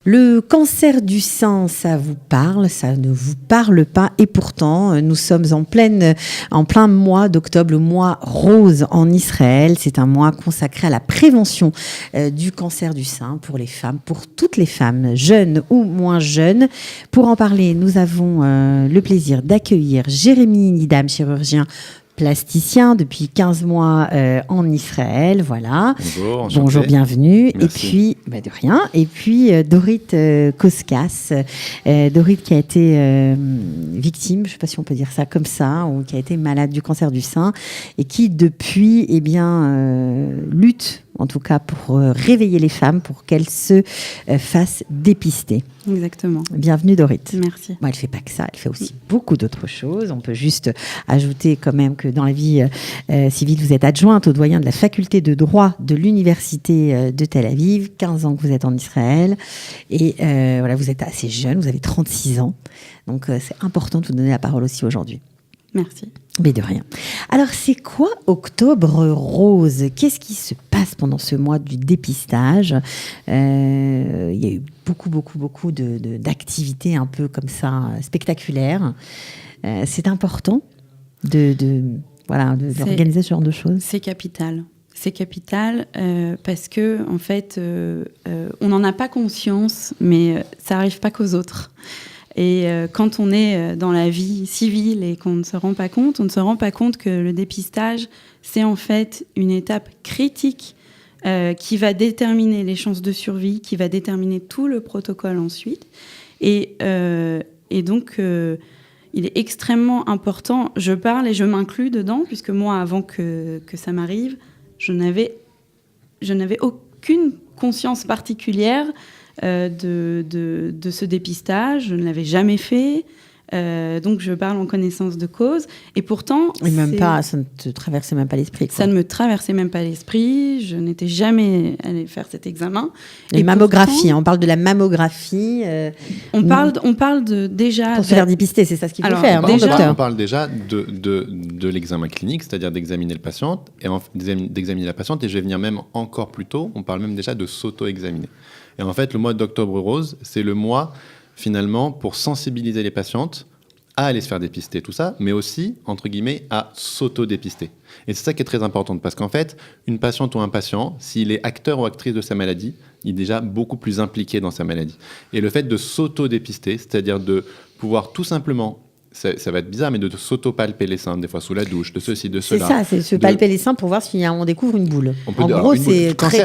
Le cancer du sein, ça vous parle, ça ne vous parle pas, et pourtant nous sommes en plein mois d'octobre, le mois rose en Israël. C'est un mois consacré à la prévention du cancer du sein pour les femmes, pour toutes les femmes, jeunes ou moins jeunes. Pour en parler, nous avons le plaisir d'accueillir Jérémy Nidam, chirurgien plasticien depuis 15 mois en Israël, voilà. Bonjour, bonjour, bienvenue. Merci. Et puis, de rien. Et puis Dorit Koskas, Dorit qui a été victime, je ne sais pas si on peut dire ça comme ça, ou qui a été malade du cancer du sein et qui depuis, lutte en tout cas pour réveiller les femmes, pour qu'elles se fassent dépister. Exactement. Bienvenue Dorit. Merci. Bon, elle ne fait pas que ça, elle fait aussi beaucoup d'autres choses. On peut juste ajouter quand même que dans la vie civile, vous êtes adjointe au doyen de la faculté de droit de l'université de Tel Aviv, 15 ans que vous êtes en Israël. Et voilà, vous êtes assez jeune, vous avez 36 ans. Donc c'est important de vous donner la parole aussi aujourd'hui. Merci. Mais de rien. Alors, c'est quoi Octobre Rose ? Qu'est-ce qui se passe pendant ce mois du dépistage ? Il y a eu beaucoup d'activités un peu comme ça, spectaculaires. C'est important d'organiser ce genre de choses. C'est capital. C'est capital parce que, en fait, on n'en a pas conscience, mais ça n'arrive pas qu'aux autres. Et quand on est dans la vie civile et qu'on ne se rend pas compte, on ne se rend pas compte que le dépistage, c'est en fait une étape critique qui va déterminer les chances de survie, qui va déterminer tout le protocole ensuite. Et donc, il est extrêmement important. Je parle et je m'inclus dedans, puisque moi, avant que ça m'arrive, je n'avais aucune conscience particulière de ce dépistage. Je ne l'avais jamais fait. Donc, je parle en connaissance de cause. Et pourtant... ça ne te traversait même pas l'esprit, quoi. Ça ne me traversait même pas l'esprit. Je n'étais jamais allée faire cet examen. Les mammographies, on parle de la mammographie. On parle déjà... Pour se faire dépister, c'est ça ce qu'il faut faire, docteur ? On parle déjà de l'examen clinique, c'est-à-dire d'examiner la patiente, et je vais venir même encore plus tôt, on parle même déjà de s'auto-examiner. Et en fait, le mois d'Octobre Rose, c'est le mois, finalement, pour sensibiliser les patientes à aller se faire dépister, tout ça, mais aussi, entre guillemets, à s'auto-dépister. Et c'est ça qui est très important, parce qu'en fait, une patiente ou un patient, s'il est acteur ou actrice de sa maladie, il est déjà beaucoup plus impliqué dans sa maladie. Et le fait de s'auto-dépister, c'est-à-dire de pouvoir tout simplement... Ça va être bizarre, mais de s'auto-palper les seins, des fois sous la douche, de ceci, de cela. C'est ça, c'est se palper les seins pour voir si on découvre une boule. En gros, c'est très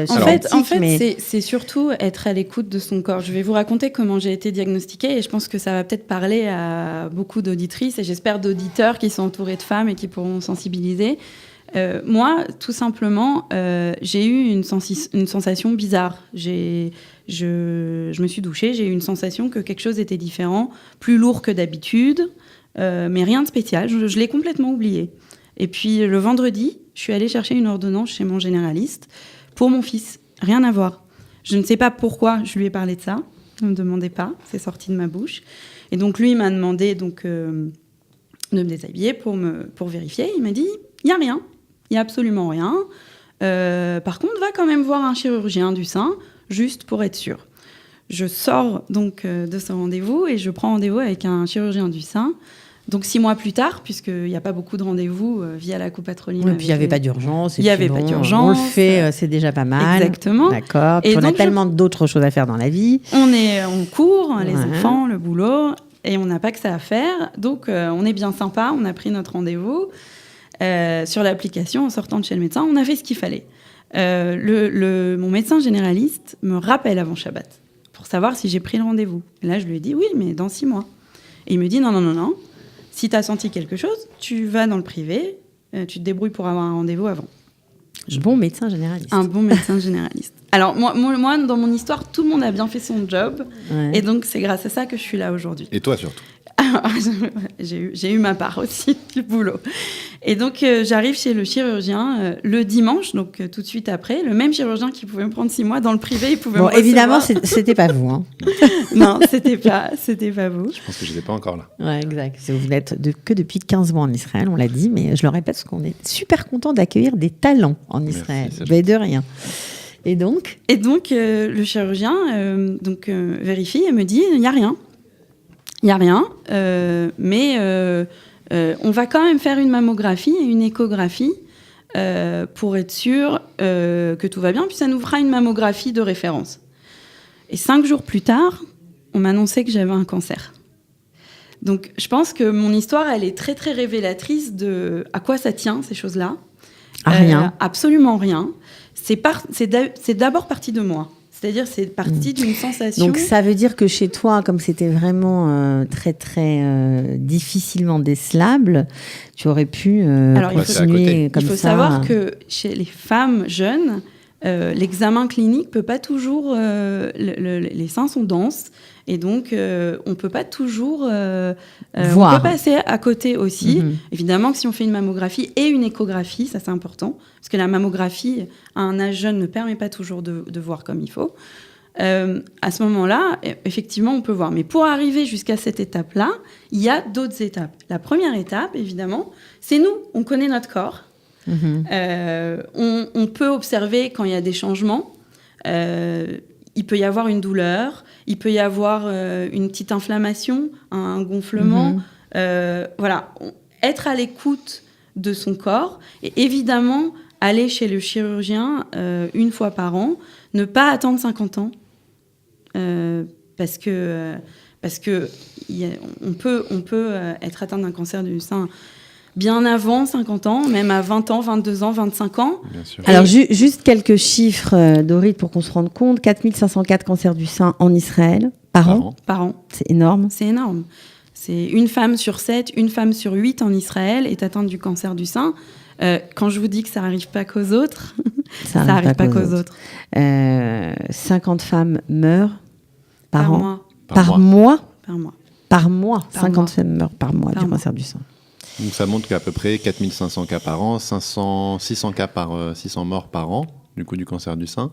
en fait, c'est surtout être à l'écoute de son corps. Je vais vous raconter comment j'ai été diagnostiquée et je pense que ça va peut-être parler à beaucoup d'auditrices et j'espère d'auditeurs qui sont entourés de femmes et qui pourront sensibiliser. Moi, tout simplement, j'ai eu une sensation bizarre. Je me suis douchée, j'ai eu une sensation que quelque chose était différent, plus lourd que d'habitude, mais rien de spécial. Je l'ai complètement oublié. Et puis, le vendredi, je suis allée chercher une ordonnance chez mon généraliste pour mon fils. Rien à voir. Je ne sais pas pourquoi je lui ai parlé de ça. Ne me demandez pas, c'est sorti de ma bouche. Et donc, lui, il m'a demandé de me déshabiller pour vérifier. Il m'a dit, il n'y a rien. Il n'y a absolument rien. Par contre, va quand même voir un chirurgien du sein, juste pour être sûr. Je sors donc de ce rendez-vous et je prends rendez-vous avec un chirurgien du sein. Donc 6 mois plus tard, puisqu'il n'y a pas beaucoup de rendez-vous via la coupatroline. Et puis il n'y avait pas d'urgence. Il n'y avait pas d'urgence. On le fait, c'est déjà pas mal. Exactement. D'accord. Et on a tellement d'autres choses à faire dans la vie. On court, les enfants, le boulot, et on n'a pas que ça à faire. Donc on est bien sympa, on a pris notre rendez-vous. Sur l'application, en sortant de chez le médecin, on a fait ce qu'il fallait. Mon médecin généraliste me rappelle avant Shabbat pour savoir si j'ai pris le rendez-vous. Et là, je lui ai dit oui, mais dans 6 mois. Et il me dit non. Si tu as senti quelque chose, tu vas dans le privé, tu te débrouilles pour avoir un rendez-vous avant. Bon médecin généraliste. Un bon médecin généraliste. Alors, moi, dans mon histoire, tout le monde a bien fait son job. Ouais. Et donc, c'est grâce à ça que je suis là aujourd'hui. Et toi, surtout. J'ai eu ma part aussi du boulot. Et donc, j'arrive chez le chirurgien le dimanche, donc tout de suite après. Le même chirurgien qui pouvait me prendre 6 mois dans le privé, il pouvait me recevoir. Évidemment, c'était pas vous. Hein. Non, c'était pas vous. Je pense que je n'étais pas encore là. Ouais, exact. Vous n'êtes que depuis 15 mois en Israël, on l'a dit, mais je le répète parce qu'on est super content d'accueillir des talents en Israël. Merci, de rien. Et donc le chirurgien vérifie et me dit, il n'y a rien. Il n'y a rien, mais on va quand même faire une mammographie et une échographie pour être sûr que tout va bien, puis ça nous fera une mammographie de référence. Et 5 jours plus tard, on m'annonçait que j'avais un cancer. Donc je pense que mon histoire, elle est très très révélatrice de à quoi ça tient, ces choses-là. Rien. Absolument rien. C'est d'abord parti de moi. C'est-à-dire, c'est parti d'une sensation. Donc, ça veut dire que chez toi, comme c'était vraiment très, très difficilement décelable, tu aurais pu continuer comme ça. Il faut savoir que chez les femmes jeunes, l'examen clinique peut pas toujours... les seins sont denses, et donc on peut pas toujours... voir. On peut passer à côté aussi. Évidemment que si on fait une mammographie et une échographie, ça c'est important, parce que la mammographie, à un âge jeune, ne permet pas toujours de voir comme il faut. À ce moment-là, effectivement, on peut voir. Mais pour arriver jusqu'à cette étape-là, il y a d'autres étapes. La première étape, évidemment, c'est nous. On connaît notre corps. On peut observer quand il y a des changements. Il peut y avoir une douleur, il peut y avoir une petite inflammation, un gonflement. Voilà, être à l'écoute de son corps et évidemment aller chez le chirurgien une fois par an, ne pas attendre 50 ans parce que on peut être atteint d'un cancer du sein bien avant 50 ans, même à 20 ans, 22 ans, 25 ans. Bien sûr. Alors, juste quelques chiffres, Dorit, pour qu'on se rende compte. 4504 cancers du sein en Israël par an. Par an. C'est énorme. C'est énorme. C'est une femme sur 7, une femme sur 8 en Israël est atteinte du cancer du sein. Quand je vous dis que ça n'arrive pas qu'aux autres, ça n'arrive pas qu'aux autres. 50 femmes meurent par an. Par mois. 50 femmes meurent par mois du cancer du sein. Donc ça montre qu'à peu près 4500 cas par an, 600 morts par an, du coup du cancer du sein.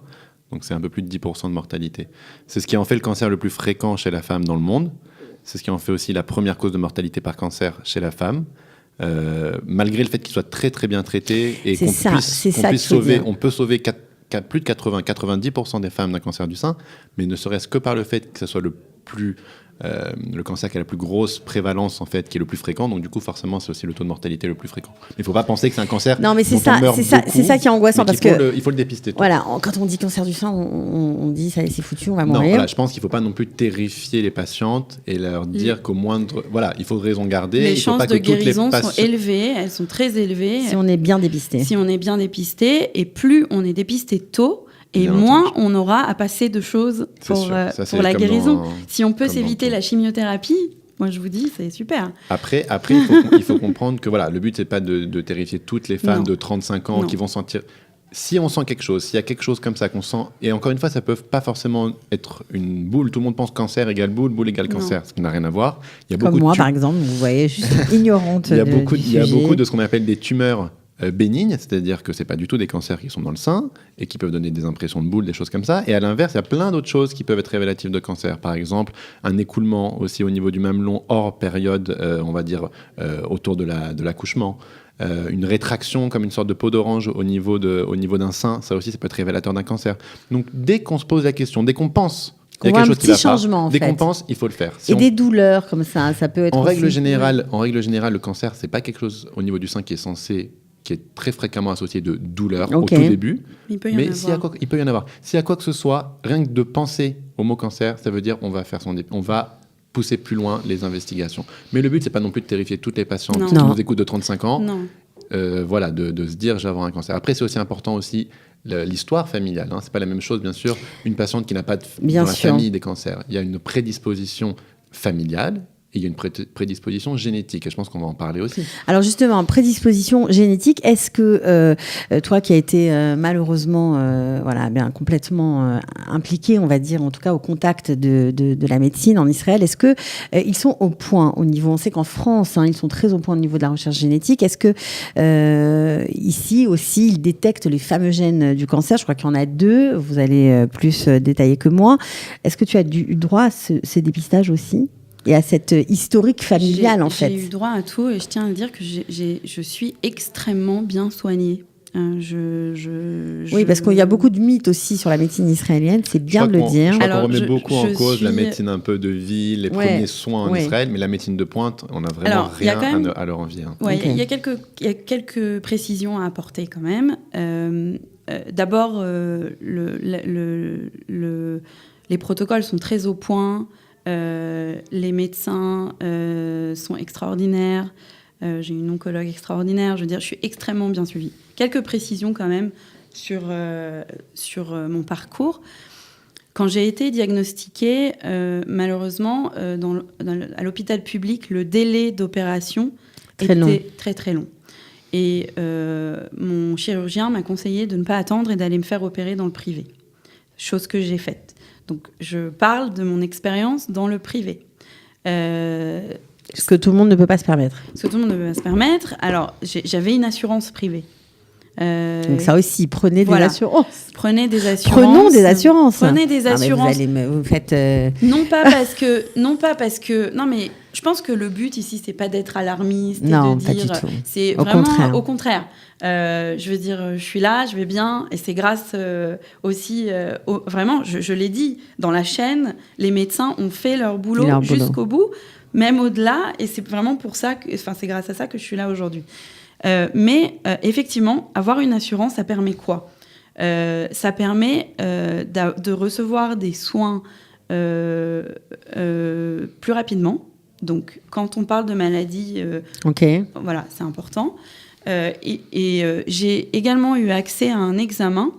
Donc c'est un peu plus de 10% de mortalité. C'est ce qui en fait le cancer le plus fréquent chez la femme dans le monde. C'est ce qui en fait aussi la première cause de mortalité par cancer chez la femme. Malgré le fait qu'il soit très très bien traité et qu'on puisse sauver, on peut sauver plus de 90% des femmes d'un cancer du sein, mais ne serait-ce que par le fait que ce soit le cancer qui a la plus grosse prévalence, en fait, qui est le plus fréquent. Donc, du coup, forcément, c'est aussi le taux de mortalité le plus fréquent. Mais il ne faut pas penser que c'est un cancer. Non, mais c'est ça qui est angoissant. Parce que il faut le dépister. Voilà, quand on dit cancer du sein, on dit ça, c'est foutu, on va mourir. Non, voilà, je pense qu'il ne faut pas non plus terrifier les patientes et leur dire qu'au moindre. Voilà, il faut raison garder. Les chances de guérison sont élevées, elles sont très élevées. Si on est bien dépisté. Et plus on est dépisté tôt, et moins on aura à passer de choses pour la guérison. Si on peut s'éviter la chimiothérapie, moi je vous dis, c'est super. Après il faut comprendre que voilà, le but, c'est pas de terrifier toutes les femmes de 35 ans qui vont sentir... Si on sent quelque chose, s'il y a quelque chose comme ça qu'on sent, et encore une fois, ça ne peut pas forcément être une boule. Tout le monde pense cancer égale boule égale cancer, ce qui n'a rien à voir. Il y a comme moi, par exemple, vous voyez, je suis ignorante. Il y a beaucoup de ce qu'on appelle des tumeurs bénignes, c'est-à-dire que c'est pas du tout des cancers qui sont dans le sein et qui peuvent donner des impressions de boules, des choses comme ça. Et à l'inverse, il y a plein d'autres choses qui peuvent être révélatives de cancer. Par exemple, un écoulement aussi au niveau du mamelon hors période, on va dire, autour de l'accouchement. Une rétraction comme une sorte de peau d'orange au niveau d'un sein, ça aussi, ça peut être révélateur d'un cancer. Donc, dès qu'on se pose la question, dès qu'on pense qu'il y a quelque chose qui va pas, dès qu'on pense, il faut le faire. Des douleurs comme ça peut être en règle générale, le cancer, c'est pas quelque chose au niveau du sein qui est très fréquemment associé de douleur au tout début. Il peut y en avoir. S'il y a quoi que ce soit, rien que de penser au mot cancer, ça veut dire on va pousser plus loin les investigations. Mais le but, c'est pas non plus de terrifier toutes les patientes qui nous écoutent de 35 ans. Voilà, de se dire j'ai avoir un cancer. Après, c'est aussi important aussi l'histoire familiale. C'est pas la même chose, bien sûr, une patiente qui n'a pas dans la famille des cancers. Il y a une prédisposition familiale. Et il y a une prédisposition génétique, et je pense qu'on va en parler aussi. Alors justement, prédisposition génétique, est-ce que toi qui as été malheureusement complètement impliqué, on va dire, en tout cas au contact de la médecine en Israël, est-ce que ils sont au point au niveau, on sait qu'en France, ils sont très au point au niveau de la recherche génétique, est-ce que ici aussi, ils détectent les fameux gènes du cancer? Je crois qu'il y en a 2, vous allez plus détailler que moi. Est-ce que tu as eu droit à ces dépistages aussi? Et à cette historique familiale, en fait. J'ai eu droit à tout et je tiens à dire que je suis extrêmement bien soignée. Oui, parce qu'il y a beaucoup de mythes aussi sur la médecine israélienne, c'est bien de le dire. Je crois qu'on remet beaucoup en cause la médecine un peu de ville, les premiers soins en Israël, mais la médine de pointe, on n'a vraiment rien à leur envier. Oui, il y a quelques précisions à apporter quand même. D'abord, les protocoles sont très au point, les médecins sont extraordinaires, j'ai une oncologue extraordinaire, je veux dire, je suis extrêmement bien suivie. Quelques précisions quand même sur mon parcours. Quand j'ai été diagnostiquée, malheureusement, à l'hôpital public, le délai d'opération était très très long. Et mon chirurgien m'a conseillé de ne pas attendre et d'aller me faire opérer dans le privé. Chose que j'ai faite. Donc, je parle de mon expérience dans le privé. Ce que tout le monde ne peut pas se permettre. Ce que tout le monde ne peut pas se permettre. Alors, j'avais une assurance privée. Donc ça aussi, prenez des assurances. Prenez des assurances. Prenons des assurances. Prenez des assurances. Vous faites. Non pas parce que. Non, mais je pense que le but ici, c'est pas d'être alarmiste et de dire. Pas du tout. C'est vraiment au contraire. Je veux dire, je suis là, je vais bien, et c'est grâce aussi. Vraiment, je l'ai dit, dans la chaîne, les médecins ont fait leur boulot jusqu'au bout, même au-delà, et c'est vraiment pour ça c'est grâce à ça que je suis là aujourd'hui. Mais effectivement, avoir une assurance, ça permet quoi ? Ça permet de recevoir des soins plus rapidement. Donc, quand on parle de maladie, voilà, c'est important. J'ai également eu accès à un examen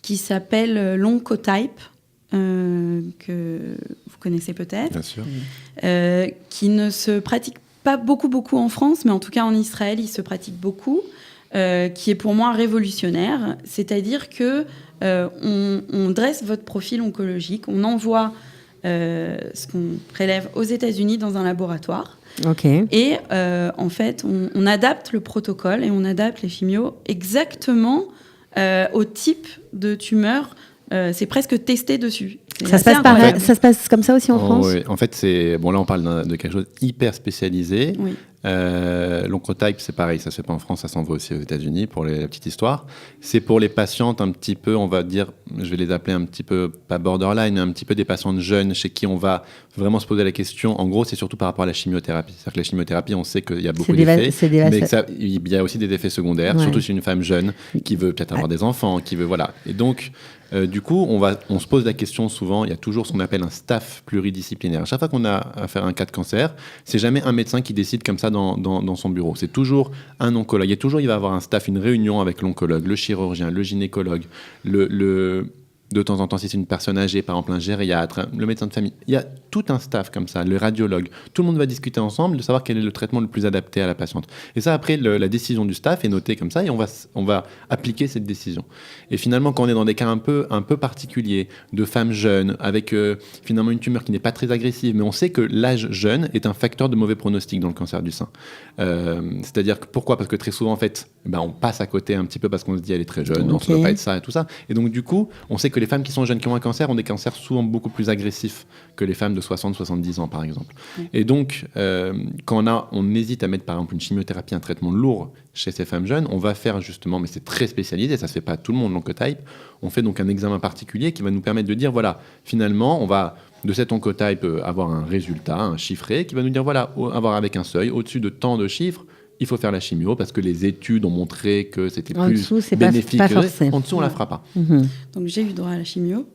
qui s'appelle l'Oncotype, que vous connaissez peut-être. Bien sûr. Qui ne se pratique pas beaucoup en France, mais en tout cas en Israël, il se pratique beaucoup, qui est pour moi révolutionnaire. C'est-à-dire que on dresse votre profil oncologique, on envoie ce qu'on prélève aux États-Unis dans un laboratoire. Et en fait, on adapte le protocole et on adapte les chimios exactement au type de tumeur. C'est presque testé dessus. Ça se passe comme ça aussi en France ? Oui, en fait, là, on parle de quelque chose hyper spécialisé. Oui. L'Oncotype, c'est pareil, ça se fait pas en France, ça s'envoie aussi aux États-Unis pour la petite histoire. C'est pour les patientes un petit peu, on va dire, je vais les appeler un petit peu, pas borderline, mais un petit peu des patientes jeunes chez qui on va vraiment se poser la question. En gros, c'est surtout par rapport à la chimiothérapie. C'est-à-dire que la chimiothérapie, on sait qu'il y a beaucoup d'effets, mais il y a aussi des effets secondaires, surtout chez une femme jeune qui veut peut-être avoir des enfants, qui veut, voilà. Et donc, du coup, on se pose la question souvent, il y a toujours ce qu'on appelle un staff pluridisciplinaire. À chaque fois qu'on a à faire un cas de cancer, c'est jamais un médecin qui décide comme ça dans son bureau. C'est toujours un oncologue. Il va avoir un staff, une réunion avec l'oncologue, le chirurgien, le gynécologue, de temps en temps, si c'est une personne âgée, par exemple un gériatre, le médecin de famille. Il y a tout un staff comme ça, le radiologue. Tout le monde va discuter ensemble de savoir quel est le traitement le plus adapté à la patiente. Et ça, après, la décision du staff est notée comme ça et on va appliquer cette décision. Et finalement, quand on est dans des cas un peu particuliers, de femmes jeunes, avec finalement une tumeur qui n'est pas très agressive, mais on sait que l'âge jeune est un facteur de mauvais pronostic dans le cancer du sein. C'est-à-dire que pourquoi ? Parce que très souvent, en fait, on passe à côté un petit peu parce qu'on se dit elle est très jeune, non, ça ne doit pas être ça et tout ça. Et donc, du coup, on sait que les femmes qui sont jeunes, qui ont un cancer, ont des cancers souvent beaucoup plus agressifs que les femmes de 60-70 ans, par exemple. Et donc, quand on hésite à mettre, par exemple, une chimiothérapie, un traitement lourd chez ces femmes jeunes, on va faire justement, mais c'est très spécialisé, ça ne se fait pas à tout le monde, l'Oncotype, on fait donc un examen particulier qui va nous permettre de dire, voilà, finalement, on va, de cet Oncotype, avoir un résultat, un chiffré, qui va nous dire, voilà, avoir avec un seuil, au-dessus de tant de chiffres, il faut faire la chimio parce que les études ont montré que c'était plus bénéfique. En dessous, on ne la fera pas. Donc, j'ai eu droit à la chimio.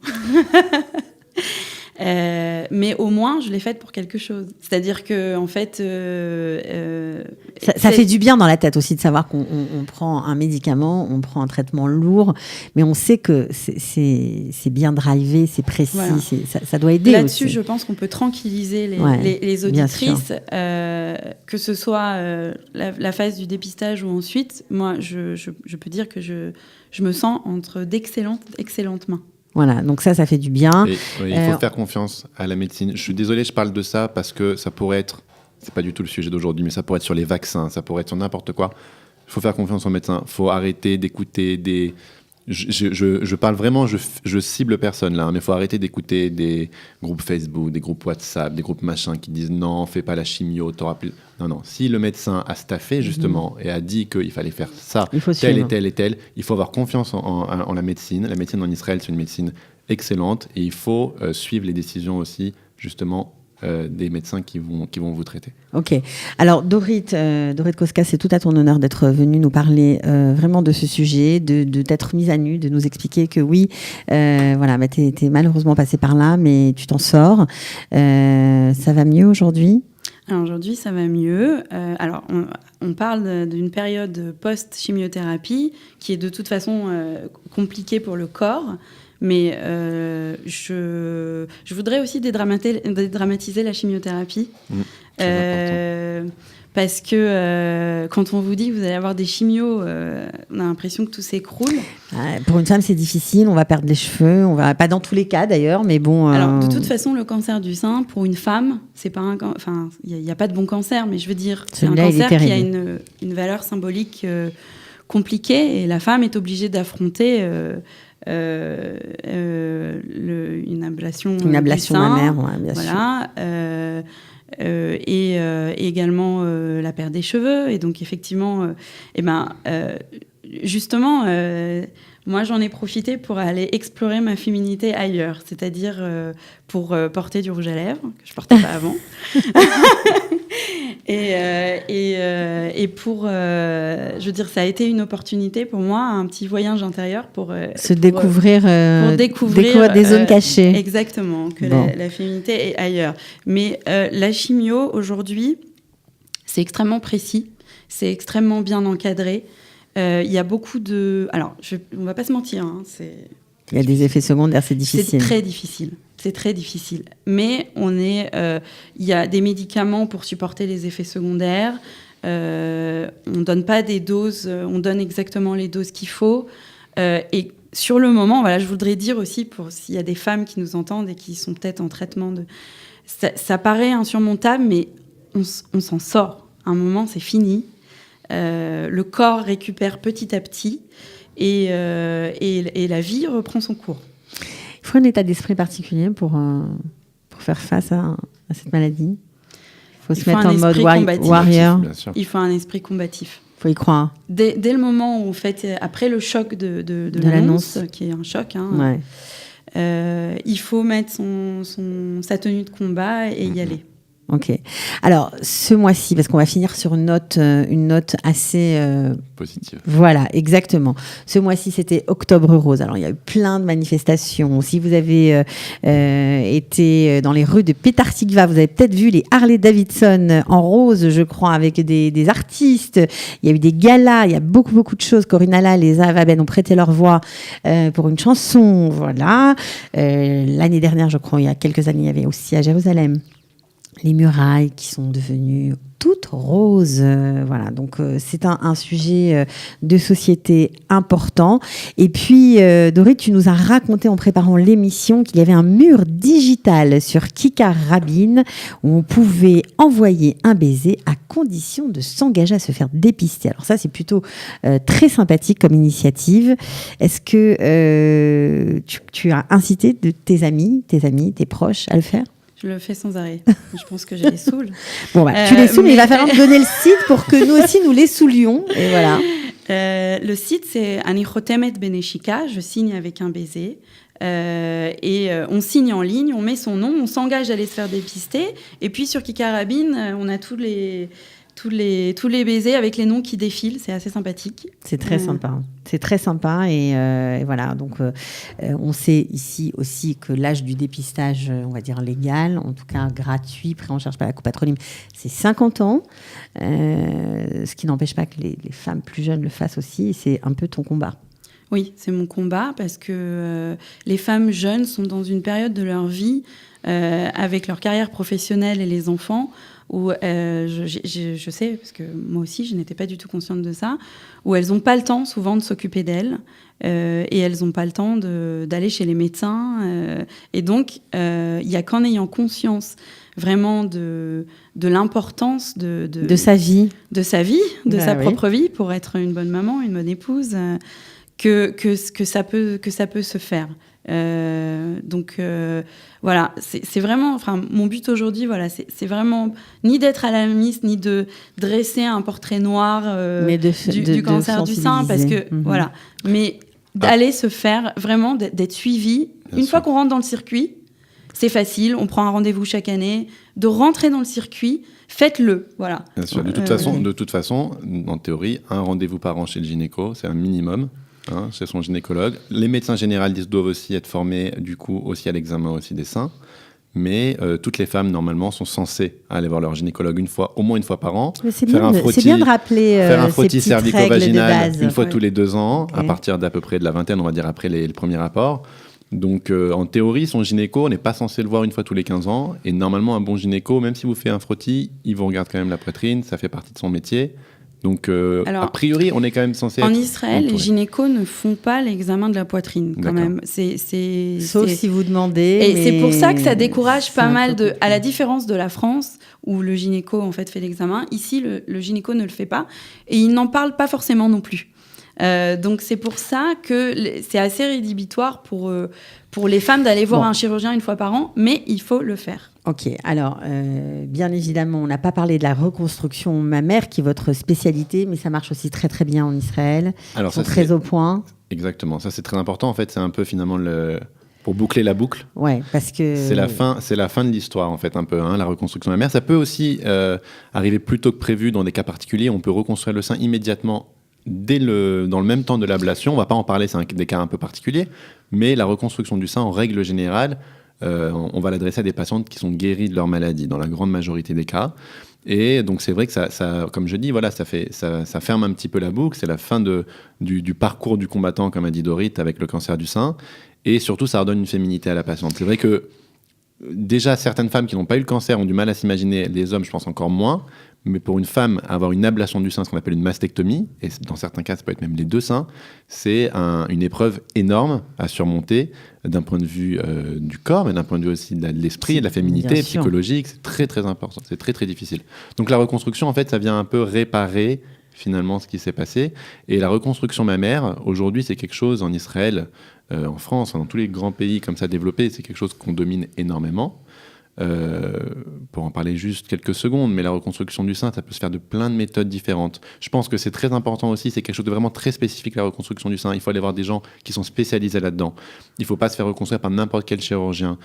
Mais au moins, je l'ai faite pour quelque chose. C'est-à-dire que, en fait, ça fait du bien dans la tête aussi de savoir qu'on prend un médicament, on prend un traitement lourd, mais on sait que c'est bien drivé, c'est précis, voilà. Ça doit aider. Là-dessus, aussi. Je pense qu'on peut tranquilliser les auditrices, que ce soit la phase du dépistage ou ensuite. Moi, je peux dire que je me sens entre d'excellentes mains. Voilà, donc ça fait du bien. Et, il faut faire confiance à la médecine. Je suis désolé, je parle de ça parce que ça pourrait être, c'est pas du tout le sujet d'aujourd'hui, mais ça pourrait être sur les vaccins, ça pourrait être sur n'importe quoi. Il faut faire confiance aux médecins. Il faut arrêter d'écouter des je parle vraiment, je cible personne là, mais il faut arrêter d'écouter des groupes Facebook, des groupes WhatsApp, des groupes machin qui disent non, fais pas la chimio, t'auras plus. Non, si le médecin a staffé justement et a dit qu'il fallait faire ça, tel et tel et tel, il faut avoir confiance en la médecine. La médecine en Israël, c'est une médecine excellente et il faut suivre les décisions aussi justement des médecins qui vont vous traiter. Ok. Alors Dorit Koska, c'est tout à ton honneur d'être venue nous parler vraiment de ce sujet, d'être mise à nu, de nous expliquer que oui, voilà, bah, t'es malheureusement passée par là, mais tu t'en sors. Ça va mieux aujourd'hui ? Alors aujourd'hui, ça va mieux. Alors, on parle d'une période post-chimiothérapie qui est de toute façon compliquée pour le corps. Mais je voudrais aussi dédramatiser la chimiothérapie. Parce que quand on vous dit que vous allez avoir des chimios, on a l'impression que tout s'écroule. Pour une femme, c'est difficile. On va perdre les cheveux. On va pas dans tous les cas d'ailleurs, mais bon. Alors de toute façon, le cancer du sein, pour une femme, c'est pas enfin, il y a pas de bon cancer, mais je veux dire, c'est un cancer qui a une valeur symbolique compliquée, et la femme est obligée d'affronter. Une ablation mammaire, ouais, bien voilà, sûr. Et également la perte des cheveux. Et donc, effectivement, justement, moi, j'en ai profité pour aller explorer ma féminité ailleurs, c'est-à-dire pour porter du rouge à lèvres, que je ne portais pas avant. Et pour, je veux dire, ça a été une opportunité pour moi, un petit voyage intérieur pour découvrir des zones cachées. Exactement, que la féminité est ailleurs. Mais la chimio, aujourd'hui, c'est extrêmement précis, c'est extrêmement bien encadré. Il y a beaucoup de... Alors, on ne va pas se mentir, hein, il y a des effets secondaires, c'est difficile. C'est très difficile. C'est très difficile. Mais il y a des médicaments pour supporter les effets secondaires. On ne donne pas des doses, on donne exactement les doses qu'il faut. Et sur le moment, voilà, je voudrais dire aussi, pour s'il y a des femmes qui nous entendent et qui sont peut-être en traitement ça paraît insurmontable, mais on s'en sort. À un moment, c'est fini. Le corps récupère petit à petit et la vie reprend son cours. Il faut un état d'esprit particulier pour faire face à cette maladie. Il faut se mettre en mode warrior. Il faut un esprit combatif. Il faut y croire. Dès le moment où, après le choc de l'annonce, qui est un choc, hein, il faut mettre sa tenue de combat et y aller. Ok. Alors, ce mois-ci, parce qu'on va finir sur une note assez... positive. Voilà, exactement. Ce mois-ci, c'était Octobre Rose. Alors, il y a eu plein de manifestations. Si vous avez été dans les rues de Petah Tikva, vous avez peut-être vu les Harley Davidson en rose, je crois, avec des artistes. Il y a eu des galas, il y a beaucoup, beaucoup de choses. Corinne Halal et Zahava Ben ont prêté leur voix pour une chanson. Voilà. L'année dernière, je crois, il y a quelques années, il y avait aussi à Jérusalem les murailles qui sont devenues toutes roses. Voilà, donc c'est un sujet de société important. Et puis, Dorit, tu nous as raconté en préparant l'émission qu'il y avait un mur digital sur Kikar Rabin où on pouvait envoyer un baiser à condition de s'engager à se faire dépister. Alors ça, c'est plutôt très sympathique comme initiative. Est-ce que tu as incité tes amis, tes proches à le faire ? Je le fais sans arrêt. Je pense que je les saoule. Bon, tu les saoules, mais il va falloir me donner le site pour que nous aussi, nous les soulions. Et voilà. Le site, c'est Ani Chotemet Beneshika. Je signe avec un baiser. Et on signe en ligne, on met son nom, on s'engage à aller se faire dépister. Et puis, sur Kikar Rabin, on a tous les baisers avec les noms qui défilent. C'est assez sympathique. C'est très sympa. C'est très sympa. Et voilà. Donc, on sait ici aussi que l'âge du dépistage, on va dire légal, en tout cas gratuit, pris en charge par la copatronyme, c'est 50 ans. Ce qui n'empêche pas que les femmes plus jeunes le fassent aussi. Et c'est un peu ton combat. Oui, c'est mon combat parce que les femmes jeunes sont dans une période de leur vie avec leur carrière professionnelle et les enfants où je sais, parce que moi aussi je n'étais pas du tout consciente de ça, où elles n'ont pas le temps souvent de s'occuper d'elles et elles n'ont pas le temps d'aller chez les médecins et donc il n'y a qu'en ayant conscience vraiment de l'importance de sa vie, de sa propre vie pour être une bonne maman, une bonne épouse, que ça peut se faire. Donc voilà, c'est vraiment, enfin, mon but aujourd'hui, voilà, c'est vraiment ni d'être alarmiste, ni de dresser un portrait noir mais du cancer du sein, parce que voilà, mais d'aller se faire vraiment, d'être suivi. Une fois qu'on rentre dans le circuit, c'est facile, on prend un rendez-vous chaque année, de rentrer dans le circuit, faites-le, voilà. Bien sûr. De toute façon, en théorie, un rendez-vous par an chez le gynéco, c'est un minimum. Chez son gynécologue. Les médecins généralistes doivent aussi être formés, du coup, aussi à l'examen aussi des seins. Mais toutes les femmes, normalement, sont censées aller voir leur gynécologue au moins une fois par an. C'est bien de rappeler faire un frottis cervico-vaginal une fois ouais. tous les 2 ans, à partir d'à peu près de la vingtaine, on va dire, après le premier rapport. Donc, en théorie, son gynéco, on n'est pas censé le voir une fois tous les 15 ans. Et normalement, un bon gynéco, même si vous faites un frottis, il vous regarde quand même la poîtrine, ça fait partie de son métier. Donc, alors, a priori, on est quand même censé en être Israël, entouré. Les gynécos ne font pas l'examen de la poitrine, quand même. Sauf si vous demandez. Et c'est pour ça que ça décourage pas mal à la différence de la France, où le gynéco, en fait, fait l'examen. Ici, le gynéco ne le fait pas. Et il n'en parle pas forcément non plus. Donc, c'est pour ça que c'est assez rédhibitoire pour les femmes d'aller voir un chirurgien une fois par an, mais il faut le faire. Ok, alors bien évidemment, on n'a pas parlé de la reconstruction mammaire qui est votre spécialité, mais ça marche aussi très très bien en Israël. Alors, ils sont très au point. Exactement, ça c'est très important. En fait, c'est un peu finalement pour boucler la boucle. Ouais, parce que c'est la fin de l'histoire en fait un peu. La reconstruction mammaire, ça peut aussi arriver plus tôt que prévu dans des cas particuliers. On peut reconstruire le sein immédiatement dans le même temps de l'ablation. On va pas en parler, c'est des cas un peu particuliers, mais la reconstruction du sein en règle générale. On va l'adresser à des patientes qui sont guéries de leur maladie, dans la grande majorité des cas. Et donc, c'est vrai que ça comme je dis, voilà, ça ferme un petit peu la boucle. C'est la fin du parcours du combattant, comme a dit Dorit, avec le cancer du sein. Et surtout, ça redonne une féminité à la patiente. C'est vrai que déjà, certaines femmes qui n'ont pas eu le cancer ont du mal à s'imaginer, les hommes, je pense encore moins. Mais pour une femme, avoir une ablation du sein, ce qu'on appelle une mastectomie, et dans certains cas, ça peut être même les 2 seins, c'est une épreuve énorme à surmonter d'un point de vue du corps, mais d'un point de vue aussi de l'esprit, de la féminité psychologique. C'est très, très important. C'est très, très difficile. Donc la reconstruction, en fait, ça vient un peu réparer finalement ce qui s'est passé. Et la reconstruction mammaire, aujourd'hui, c'est quelque chose en Israël, en France, dans tous les grands pays comme ça développés, c'est quelque chose qu'on domine énormément. Pour en parler juste quelques secondes, mais la reconstruction du sein, ça peut se faire de plein de méthodes différentes. Je pense que c'est très important aussi, c'est quelque chose de vraiment très spécifique, la reconstruction du sein. Il faut aller voir des gens qui sont spécialisés là-dedans. Il ne faut pas se faire reconstruire par n'importe quel chirurgien.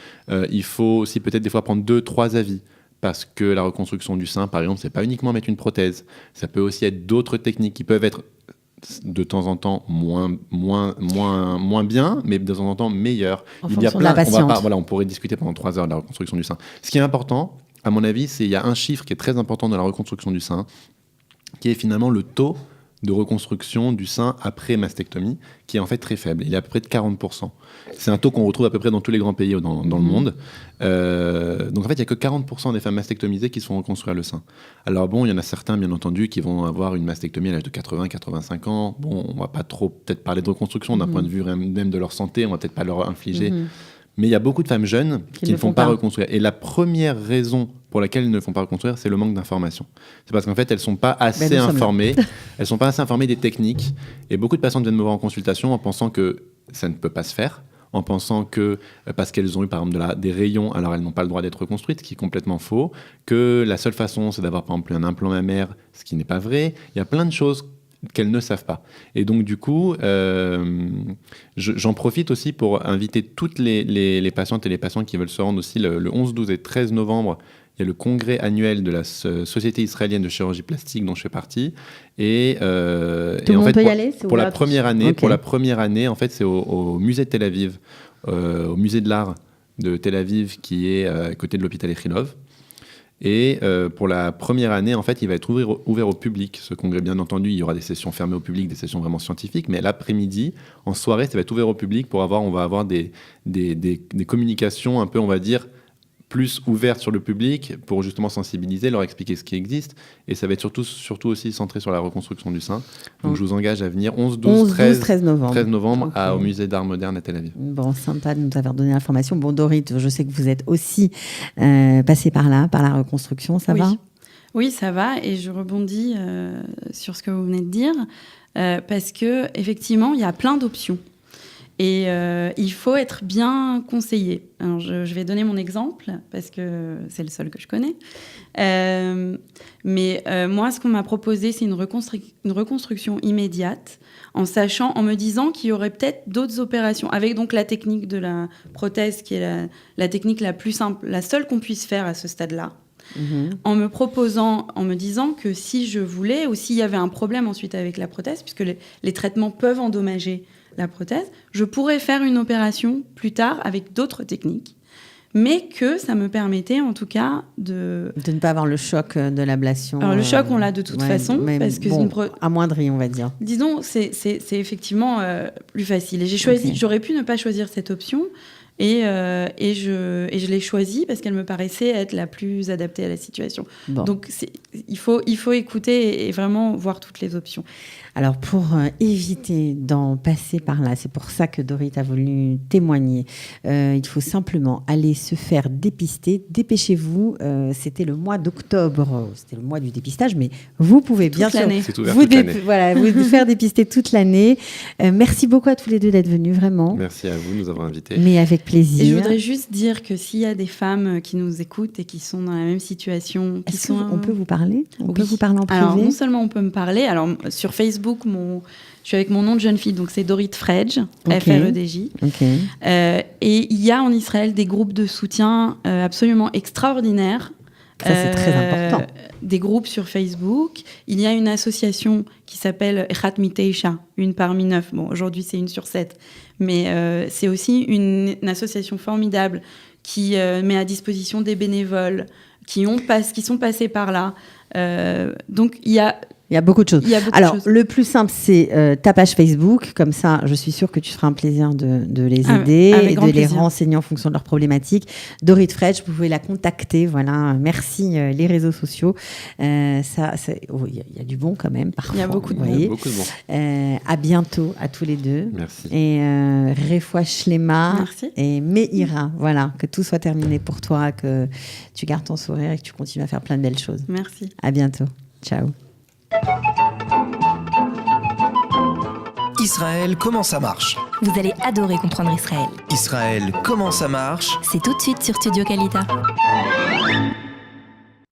Il faut aussi peut-être des fois prendre 2-3 avis. Parce que la reconstruction du sein, par exemple, c'est pas uniquement mettre une prothèse. Ça peut aussi être d'autres techniques qui peuvent être de temps en temps moins bien, mais de temps en temps meilleures. Il y a plein. On pourrait discuter pendant 3 heures de la reconstruction du sein. Ce qui est important, à mon avis, il y a un chiffre qui est très important dans la reconstruction du sein, qui est finalement le taux de reconstruction du sein après mastectomie, qui est en fait très faible. Il est à peu près de 40%. C'est un taux qu'on retrouve à peu près dans tous les grands pays dans le monde. Donc en fait, il n'y a que 40% des femmes mastectomisées qui se font reconstruire le sein. Alors bon, il y en a certains, bien entendu, qui vont avoir une mastectomie à l'âge de 80-85 ans. Bon, on ne va pas trop peut-être parler de reconstruction d'un point de vue même de leur santé, on ne va peut-être pas leur infliger. Mais il y a beaucoup de femmes jeunes qui ne font pas reconstruire. Et la première raison pour laquelle elles ne font pas reconstruire, c'est le manque d'information. C'est parce qu'en fait, elles ne sont pas assez informées. Elles ne sont pas assez informées des techniques. Et beaucoup de patientes viennent me voir en consultation en pensant que ça ne peut pas se faire, en pensant que, parce qu'elles ont eu par exemple des rayons, alors elles n'ont pas le droit d'être reconstruites, ce qui est complètement faux, que la seule façon, c'est d'avoir par exemple un implant mammaire, ce qui n'est pas vrai. Il y a plein de choses qu'elles ne savent pas. Et donc, du coup, j'en profite aussi pour inviter toutes les patientes et les patients qui veulent se rendre aussi le 11, 12 et 13 novembre. Il y a le congrès annuel de la Société israélienne de chirurgie plastique dont je fais partie. Et tout le monde peut y aller, pour la première année, en fait, c'est au musée de Tel Aviv, au musée de l'art de Tel Aviv, qui est à côté de l'hôpital Echilov. Et pour la première année, en fait, il va être ouvert au public. Ce congrès, bien entendu, il y aura des sessions fermées au public, des sessions vraiment scientifiques. Mais l'après-midi, en soirée, ça va être ouvert au public on va avoir des communications un peu, on va dire, plus ouvertes sur le public pour justement sensibiliser, leur expliquer ce qui existe. Et ça va être surtout aussi centré sur la reconstruction du sein. Donc je vous engage à venir 11, 12, 13 novembre au musée d'art moderne à Tel Aviv. Bon, sympa de nous avoir donné l'information. Bon, Dorit, je sais que vous êtes aussi passée par là, par la reconstruction, ça va ? Oui, ça va, et je rebondis sur ce que vous venez de dire, parce que effectivement, il y a plein d'options. Et il faut être bien conseillé. Alors, je vais donner mon exemple, parce que c'est le seul que je connais. Mais moi, ce qu'on m'a proposé, c'est une reconstruction immédiate, en me disant qu'il y aurait peut-être d'autres opérations, avec donc la technique de la prothèse, qui est la technique la plus simple, la seule qu'on puisse faire à ce stade-là. En me disant que si je voulais, ou s'il y avait un problème ensuite avec la prothèse, puisque les traitements peuvent endommager la prothèse, je pourrais faire une opération plus tard avec d'autres techniques, mais que ça me permettait en tout cas de ne pas avoir le choc de l'ablation. Alors le choc, on l'a de toute façon, parce que amoindri, on va dire. Disons, c'est effectivement plus facile. Et j'aurais pu ne pas choisir cette option. Et je l'ai choisie parce qu'elle me paraissait être la plus adaptée à la situation. Bon. Donc, il faut écouter et vraiment voir toutes les options. Alors, pour éviter d'en passer par là, c'est pour ça que Dorit a voulu témoigner, il faut simplement aller se faire dépister. Dépêchez-vous, c'était le mois d'octobre, c'était le mois du dépistage, mais vous pouvez bien sûr vous faire dépister toute l'année. Merci beaucoup à tous les deux d'être venus, vraiment. Merci à vous de nous avoir invités. Mais avec plaisir. Et je voudrais juste dire que s'il y a des femmes qui nous écoutent et qui sont dans la même situation... On peut vous parler ? On peut vous parler en privé ? Alors, non seulement on peut me parler, alors sur Facebook, je suis avec mon nom de jeune fille, donc c'est Dorit Fredj, F-R-E-D-J. Et il y a en Israël des groupes de soutien absolument extraordinaires. Ça, c'est très important. Des groupes sur Facebook. Il y a une association qui s'appelle Echat Miteisha, une parmi 9. Bon, aujourd'hui, c'est 1 sur 7. Mais c'est aussi une association formidable qui met à disposition des bénévoles qui sont passés par là. Donc, il y a beaucoup de choses. Alors, le plus simple, c'est ta page Facebook. Comme ça, je suis sûre que tu feras un plaisir de les aider et de les renseigner en fonction de leurs problématiques. Dorit Fredj, vous pouvez la contacter. Voilà. Merci, les réseaux sociaux. Il y a du bon quand même, parfois. Il y a beaucoup de bon. À bientôt à tous les deux. Merci. Et Refoua Shlema. Merci. Et Meira. Voilà. Que tout soit terminé pour toi, que tu gardes ton sourire et que tu continues à faire plein de belles choses. Merci. À bientôt. Ciao. Israël, comment ça marche ? Vous allez adorer comprendre Israël. Israël, comment ça marche ? C'est tout de suite sur Studio Kalita.